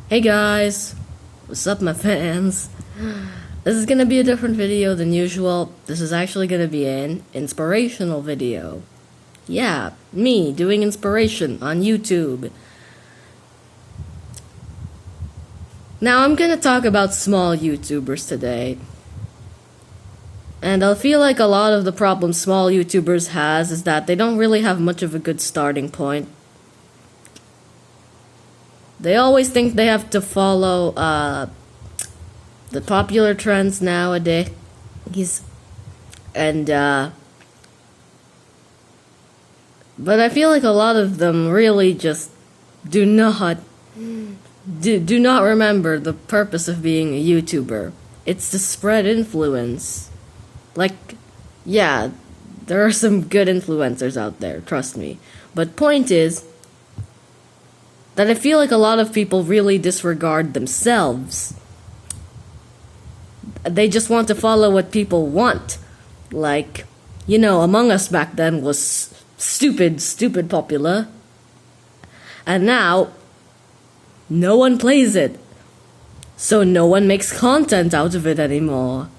Hey guys, what's up my fans? This is gonna be a different video than usual. This is actually gonna be an inspirational video. Yeah, me doing inspiration on YouTube. Now I'm gonna talk about small YouTubers today. And I feel like a lot of the problems small YouTubers has is that they don't really have much of a good starting point. They always think they have to follow the popular trends nowadays, and but I feel like a lot of them really just do not remember the purpose of being a YouTuber. It's to spread influence. Like, yeah, there are some good influencers out there, trust me. But point is that I feel like a lot of people really disregard themselves. They just want to follow what people want. Like, Among Us back then was stupid popular. And now, no one plays it. So no one makes content out of it anymore.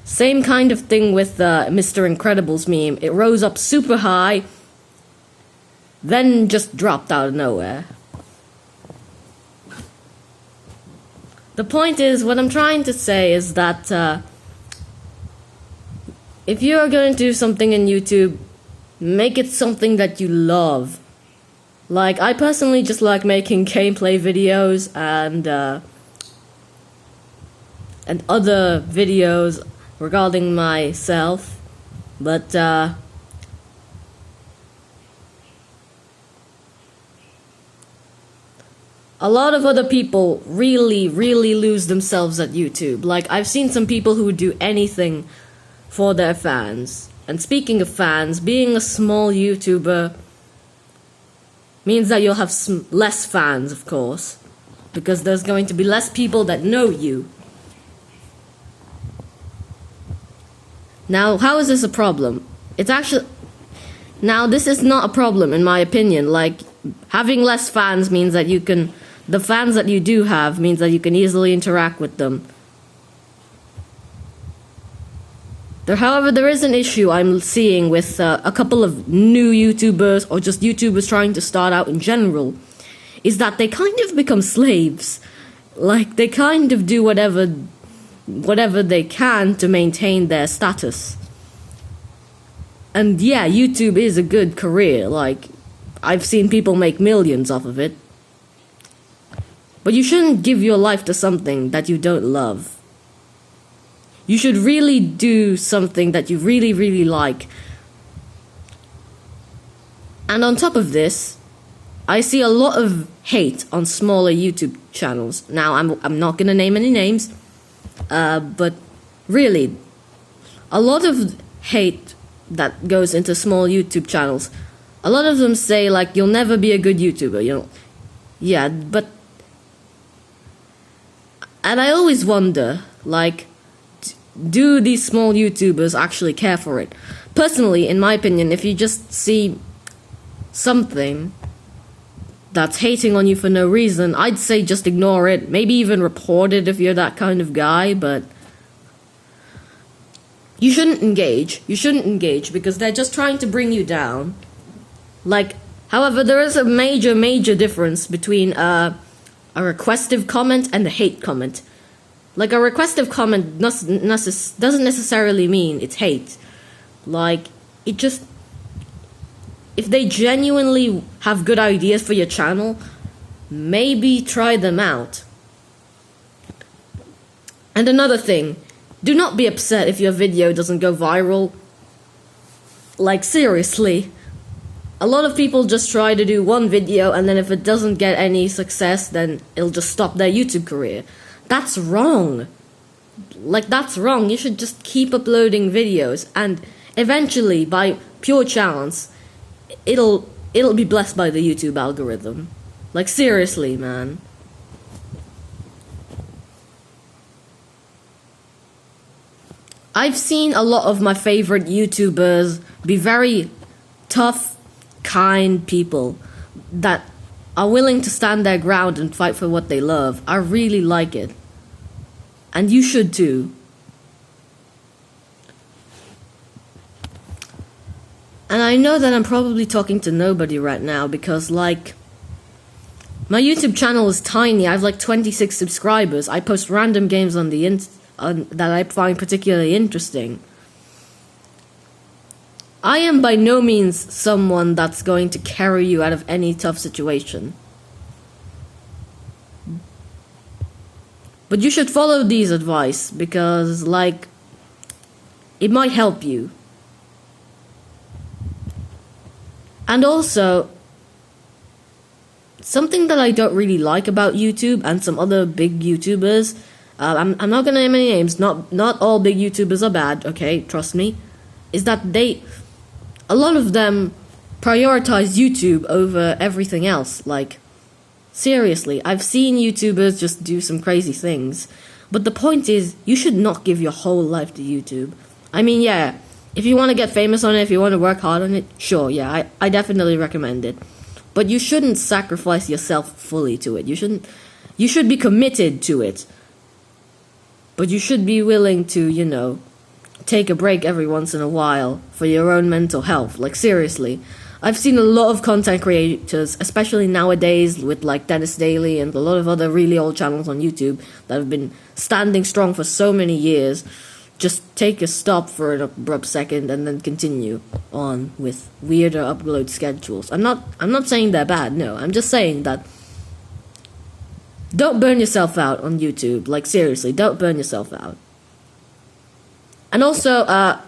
Same kind of thing with Mr. Incredibles meme. It rose up super high, then just dropped out of nowhere. The point is, what I'm trying to say is that if you are going to do something in YouTube, make it something that you love. Like, I personally just like making gameplay videos and other videos regarding myself, but a lot of other people really lose themselves at YouTube. Like, I've seen some people who would do anything for their fans. And speaking of fans, being a small YouTuber means that you'll have less fans, of course, because there's going to be less people that know you. Now, how is this a problem? Now, this is not a problem, in my opinion. Like, having less fans means that the fans that you do have means that you can easily interact with them. However, there is an issue I'm seeing with a couple of new YouTubers, or just YouTubers trying to start out in general, is that they kind of become slaves. Like, they kind of do whatever they can to maintain their status. And yeah, YouTube is a good career. Like, I've seen people make millions off of it. But you shouldn't give your life to something that you don't love. You should really do something that you really like. And on top of this, I see a lot of hate on smaller YouTube channels. Now, I'm not gonna name any names, but really, a lot of hate that goes into small YouTube channels. A lot of them say, like, you'll never be a good YouTuber, Yeah, but... And I always wonder, like, do these small YouTubers actually care for it? Personally, in my opinion, if you just see something that's hating on you for no reason, I'd say just ignore it. Maybe even report it if you're that kind of guy, but you shouldn't engage. You shouldn't engage because they're just trying to bring you down. Like, however, there is a major difference between a requestive comment and a hate comment. Like, a requestive comment doesn't necessarily mean it's hate. Like, it just... If they genuinely have good ideas for your channel, maybe try them out. And another thing, do not be upset if your video doesn't go viral. Like, seriously. A lot of people just try to do one video, and then if it doesn't get any success, then it'll just stop their YouTube career. That's wrong. Like, that's wrong. You should just keep uploading videos, and eventually, by pure chance, it'll be blessed by the YouTube algorithm. Like, seriously, man. I've seen a lot of my favorite YouTubers be very tough, kind people that are willing to stand their ground and fight for what they love. I really like it. And you should too. And I know that I'm probably talking to nobody right now because, like, my YouTube channel is tiny. I have like 26 subscribers. I post random games on the that I find particularly interesting. I am by no means someone that's going to carry you out of any tough situation. But you should follow these advice because, like, it might help you. And also, something that I don't really like about YouTube and some other big YouTubers, I'm not gonna name any names, not all big YouTubers are bad, okay, trust me, is that a lot of them prioritize YouTube over everything else. Like, seriously, I've seen YouTubers just do some crazy things, but the point is, you should not give your whole life to YouTube. I mean, yeah, if you want to get famous on it, if you want to work hard on it, sure, yeah, I definitely recommend it. But you shouldn't sacrifice yourself fully to it. You should be committed to it. But you should be willing to, you know, take a break every once in a while for your own mental health. Like, seriously. I've seen a lot of content creators, especially nowadays with like Dennis Daily and a lot of other really old channels on YouTube that have been standing strong for so many years, just take a stop for an abrupt second and then continue on with weirder upload schedules. I'm not saying they're bad, no. I'm just saying that don't burn yourself out on YouTube. Like, seriously, don't burn yourself out. And also,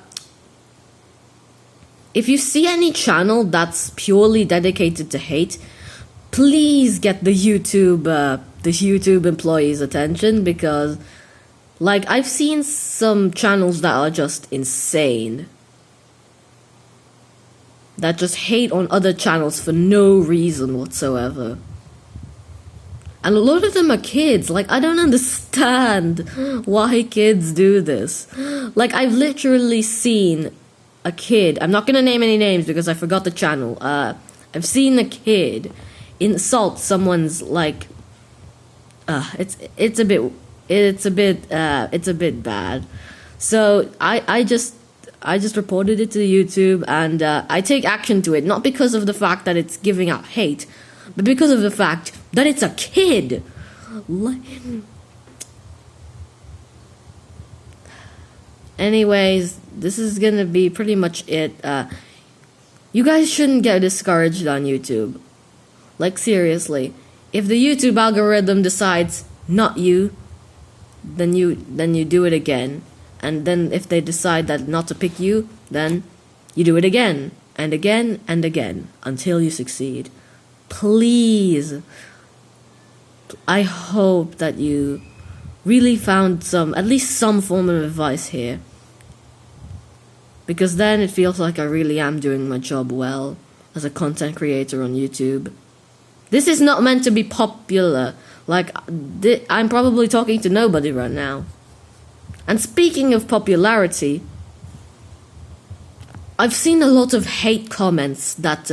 if you see any channel that's purely dedicated to hate, please get the YouTube employees' attention, because, like, I've seen some channels that are just insane, that just hate on other channels for no reason whatsoever. And a lot of them are kids. Like, I don't understand why kids do this. Like, I've literally seen a kid, I'm not gonna name any names because I forgot the channel. I've seen a kid insult someone's, like, it's a bit bad. So I just reported it to YouTube, and I take action to it, not because of the fact that it's giving out hate, but because of the fact that it's a kid. Anyways, this is gonna be pretty much it. You guys shouldn't get discouraged on YouTube. Like, seriously, if the YouTube algorithm decides not you, then you do it again. And then if they decide that not to pick you, then you do it again and again and again until you succeed. Please, I hope that you really found at least some form of advice here, because then it feels like I really am doing my job well as a content creator on YouTube. This is not meant to be popular. Like, I'm probably talking to nobody right now. And speaking of popularity, I've seen a lot of hate comments that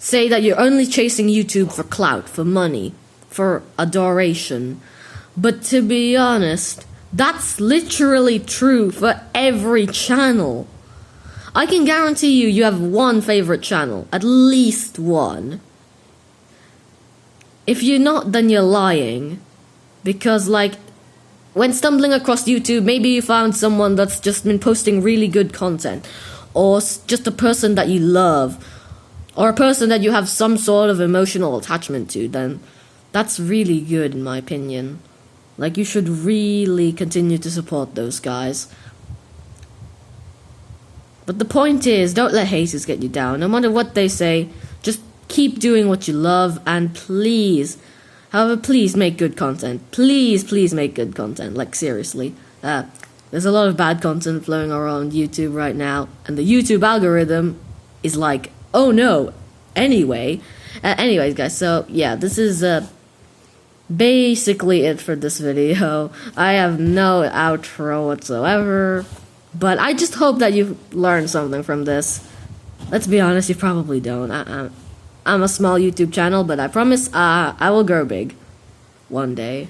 say that you're only chasing YouTube for clout, for money, for adoration. But to be honest, that's literally true for every channel. I can guarantee you have one favorite channel, at least one. If you're not, then you're lying. Because, like, when stumbling across YouTube, maybe you found someone that's just been posting really good content, or just a person that you love, or a person that you have some sort of emotional attachment to, then that's really good in my opinion. Like, you should really continue to support those guys. But the point is, don't let haters get you down. No matter what they say, just keep doing what you love, and please make good content. Please make good content. Like, seriously. There's a lot of bad content flowing around YouTube right now, and the YouTube algorithm is like, oh no. Anyways, guys, so yeah, this is basically it for this video. I have no outro whatsoever, but I just hope that you've learned something from this. Let's be honest, you probably don't. I'm a small YouTube channel, but I promise I will grow big one day.